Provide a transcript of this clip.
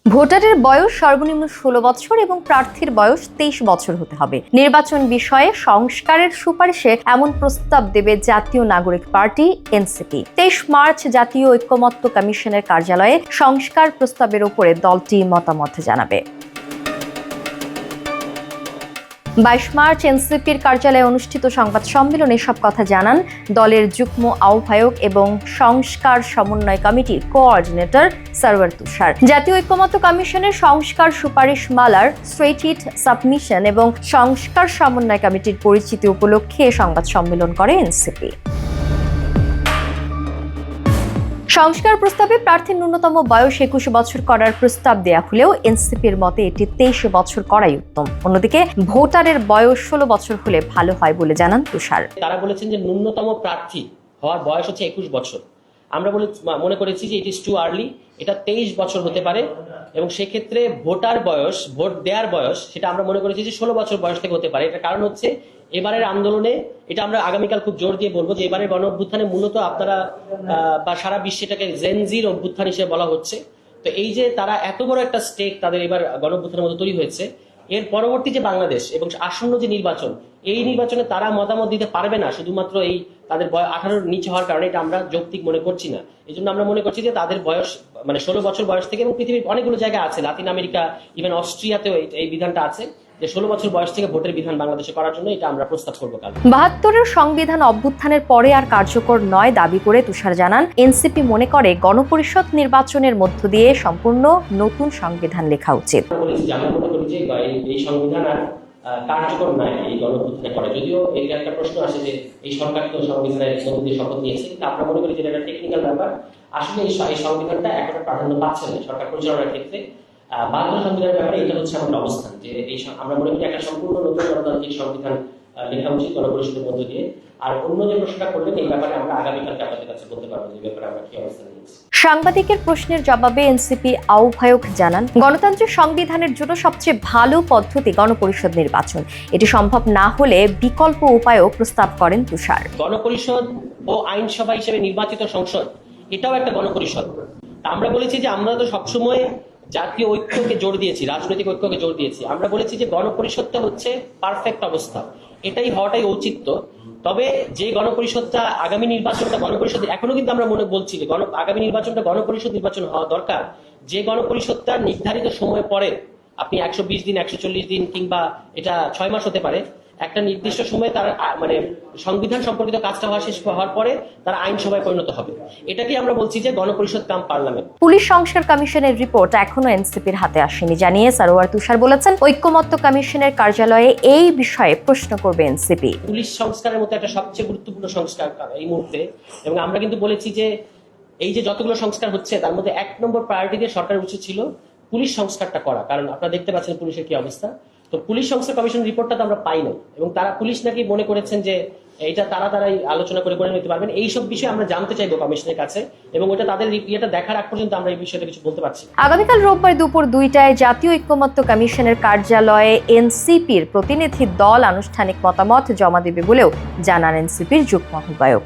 ভোটারের বয়স সর্বনিম্ন 16 বছর এবং প্রার্থীর বয়স 23 বছর হতে হবে। নির্বাচন বিষয়ে সংস্কারের সুপারিশে এমন প্রস্তাব দেবে জাতীয় নাগরিক পার্টি এনসিপি। 23 মার্চ জাতীয় ঐকমত্য কমিশনের কার্যালয়ে সংস্কার প্রস্তাবের উপরে দলটি মতামত জানাবে। 22 মার্চ এনসিপির কার্যালয়ে অনুষ্ঠিত সংবাদ সম্মেলনে সব কথা জানান দলের যুগ্ম আহ্বায়ক এবং সংস্কার সমন্বয় কমিটির কোঅর্ডিনেটর সরওয়ার তুষার। জাতীয় ঐকমত্য কমিশনের সংস্কার সুপারিশ মালার স্ট্রেইট সাবমিশন এবং সংস্কার সমন্বয় কমিটির পরিচিতি উপলক্ষে সংবাদ সম্মেলন করে এনসিপি। সংস্কার প্রস্তাবে প্রার্থীর ন্যূনতম বয়স 21 বছর করার প্রস্তাব দেয়া হলেও এনসিপির মতে এটি 23 বছর করাই উত্তম। অন্যদিকে ভোটারের বয়স 16 বছর হলে ভালো হয় বলে জানান তুষার। তারা বলেছেন যে ন্যূনতম প্রার্থী হওয়ার বয়স হচ্ছে 21 বছর। আমরা মনে করেছি যে ইট ইজ টু আর্লি, এটা 23 বছর হতে পারে এবং সেক্ষেত্রে ভোটার বয়স, ভোট দেওয়ার বয়স, সেটা আমরা মনে করেছি যে 16 বছর বয়স থেকে হতে পারে। এটার কারণ হচ্ছে এবারের আন্দোলনে, এটা আমরা আগামীকাল খুব জোর দিয়ে বলবো যে এবারের গণ অভ্যুত্থানে মূলত আপনারা বা সারা বিশ্বে এটাকে জেনজির অভ্যুত্থান হিসেবে বলা হচ্ছে। তো এই যে তারা এত বড় একটা স্টেক তাদের এবার গণ অভ্যুত্থানের মধ্যে তৈরি হয়েছে, এর পরবর্তী যে বাংলাদেশ এবং আসন্ন যে নির্বাচন, এই নির্বাচনে তারা মতামত দিতে পারবে না শুধুমাত্র এই তাদের বয়স 18-র নিচে হওয়ার কারণে। এটা আমরা যৌক্তিক মনে করছি না। এই জন্য আমরা মনে করছি যে তাদের বয়স মানে 16 বছর বয়স থেকে, এবং পৃথিবীর অনেকগুলো জায়গা আছে, লাতিন আমেরিকা, ইভেন অস্ট্রিয়াতেও এই বিধানটা আছে যে 16 বছর বয়স থেকে ভোটের বিধান বাংলাদেশে করার জন্য এটা আমরা প্রস্তাব করবো কাল। 72-এর সংবিধান অভ্যুত্থানের পরে আর কার্যকর নয় দাবি করে তুষার জানান এনসিপি মনে করে গণপরিষদ নির্বাচনের মধ্য দিয়ে সম্পূর্ণ নতুন সংবিধান লেখা উচিত। আমরা মনে করি যে এই সংবিধান আর কার্যকর নয় এই গণ অভ্যুত্থানের পরে। যদিও এর একটা প্রশ্ন আসে যে এই সরকার তো সংবিধানের মধ্য দিয়ে শপথ নিয়েছে, কিন্তু আমরা মনে করি যে এটা টেকনিক্যাল ব্যাপার। আসলে এই সংবিধানটা এখনো প্রাধান্য পাচ্ছে না সরকার পরিচালনার ক্ষেত্রে। বাংলা সংবিধানের ব্যাপারে এটা হচ্ছে আমাদের অবস্থান যে আমরা মনে করি একটা সম্পূর্ণ নতুন গণতান্ত্রিক সংবিধান লেখা উচিত গণপরিষদের মধ্য দিয়ে। আর অন্য যে প্রশ্নটা করলেন এই ব্যাপারে আমরা আগামীকালকে আপনাদের কাছে বলতে পারবো যে ব্যাপারে আমরা কি অবস্থান নিয়েছি। সাংবাদিকের প্রশ্নের জবাবে এনসিপি আহ্বায়ক জানান গণতান্ত্রিক সংবিধানের জন্য সবচেয়ে ভালো পদ্ধতি গণপরিষদ নির্বাচন। এটি সম্ভব না হলে বিকল্প উপায়ও প্রস্তাব করেন তুষার। গণপরিষদ ও আইনসভা হিসেবে নির্বাচিত সংসদ, এটাও একটা গণপরিষদ। আমরা বলেছি যে আমরা তো সবসময় জাতীয় ঐক্যকে জোর দিয়েছি, রাজনৈতিক ঐক্যকে জোর দিয়েছি। আমরা বলেছি যে গণপরিষদটা হচ্ছে পারফেক্ট অবস্থা, এটাই হওয়াটাই ঔচিত্য। তবে যে গণপরিষদটা আগামী নির্বাচনটা গণপরিষদ, এখনো কিন্তু আমরা বলছি যে আগামী নির্বাচনটা গণপরিষদ নির্বাচন হওয়া দরকার। যে গণপরিষদটা নির্ধারিত সময় পরে, আপনি 120 দিন, 140 দিন কিংবা এটা 6 মাস হতে পারে, একটা নির্দিষ্ট সময়ে তার মানে সংবিধান সম্পর্কিত কাজটা শেষ হওয়ার পরে তারা আইনসভায় পরিণত হবে। এটাকে আমরা বলছি যে গণপরিষদ কাম পার্লামেন্ট। পুলিশ সংস্কার কমিশনের রিপোর্ট এখনো এনসিপির হাতে আসেনি জানিয়ে সরওয়ার তুষার বলেছেন ঐকমত্য কমিশনের কার্যালয়ে এই বিষয়ে প্রশ্ন করবে এনসিপি। পুলিশ সংস্কারের মতো একটা সবচেয়ে গুরুত্বপূর্ণ সংস্কার এই মুহূর্তে, এবং আমরা কিন্তু বলেছি যে এই যে যতগুলো সংস্কার হচ্ছে তার মধ্যে 1 নম্বর প্রায়োরিটি দিয়ে সরকারের উচিত ছিল পুলিশ সংস্কারটা করা। কারণ আপনারা দেখতে পাচ্ছেন পুলিশের কি অবস্থা। তো পুলিশ সংস্কার কমিশন রিপোর্টটা তো আমরা পাই নাই, এবং তারা পুলিশ নাকি মনে করেছেন যে এটা তারাই আলোচনা করে নিতে পারবেন। এইসব বিষয়ে আমরা জানতে চাইবো কমিশনের কাছে, এবং ওটা তাদের ইয়েটা দেখার আগ পর্যন্ত আমরা এই বিষয়ে কিছু বলতে পারছি। আগামীকাল রোববার দুপুর 2টায় জাতীয় ঐকমত্য কমিশনের কার্যালয়ে এনসিপির প্রতিনিধি দল আনুষ্ঠানিক মতামত জমা দেবে বলেও জানান এনসিপির যুগ্ম আহ্বায়ক।